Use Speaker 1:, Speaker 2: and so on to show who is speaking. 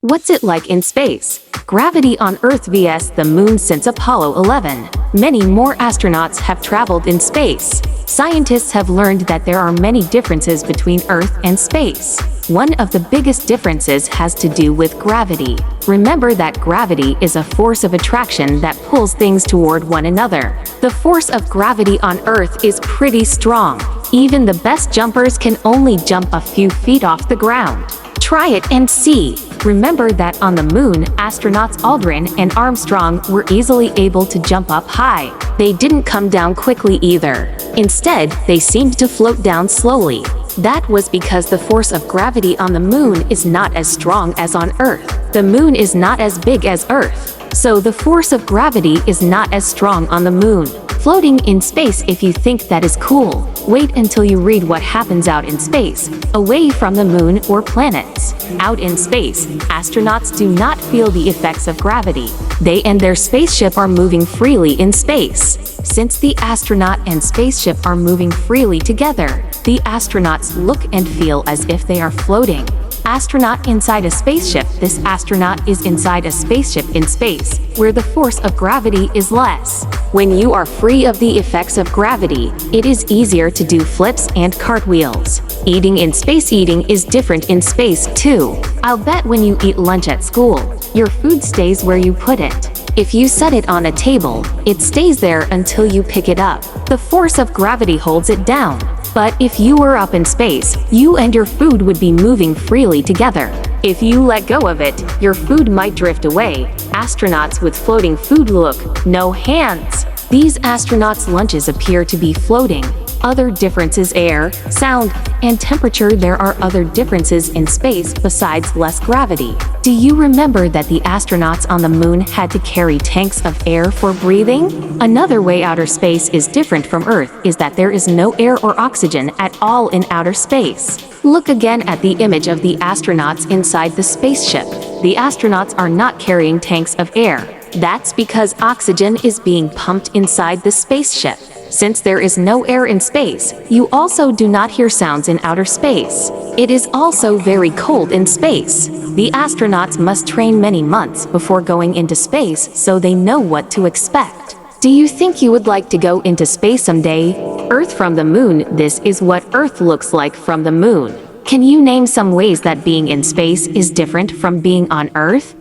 Speaker 1: What's it like in space? Gravity on Earth vs the Moon. Since Apollo 11, many more astronauts have traveled in space. Scientists have learned that there are many differences between Earth and space. One of the biggest differences has to do with gravity. Remember that gravity is a force of attraction that pulls things toward one another. The force of gravity on Earth is pretty strong. Even the best jumpers can only jump a few feet off the ground. Try it and see. Remember that on the Moon, astronauts Aldrin and Armstrong were easily able to jump up high. They didn't come down quickly either. Instead, they seemed to float down slowly. That was because the force of gravity on the Moon is not as strong as on Earth. The Moon is not as big as Earth, so the force of gravity is not as strong on the Moon. Floating in space. If you think that is cool, wait until you read what happens out in space, away from the Moon or planets. Out in space, astronauts do not feel the effects of gravity. They and their spaceship are moving freely in space. Since the astronaut and spaceship are moving freely together, the astronauts look and feel as if they are floating. Astronaut inside a spaceship. This astronaut is inside a spaceship in space, where the force of gravity is less. When you are free of the effects of gravity, it is easier to do flips and cartwheels. Eating in space. Eating is different in space too. I'll bet when you eat lunch at school, your food stays where you put it. If you set it on a table, it stays there until you pick it up. The force of gravity holds it down. But if you were up in space, you and your food would be moving freely together. If you let go of it, your food might drift away. Astronauts with floating food. Look, no hands. These astronauts' lunches appear to be floating. Other differences: air, sound, and temperature. There are other differences in space besides less gravity. Do you remember that the astronauts on the Moon had to carry tanks of air for breathing? Another way outer space is different from Earth is that there is no air or oxygen at all in outer space. Look again at the image of the astronauts inside the spaceship. The astronauts are not carrying tanks of air. That's because oxygen is being pumped inside the spaceship. Since there is no air in space, you also do not hear sounds in outer space. It is also very cold in space. The astronauts must train many months before going into space, so they know what to expect. Do you think you would like to go into space someday? Earth from the Moon. This is what Earth looks like from the Moon. Can you name some ways that being in space is different from being on Earth?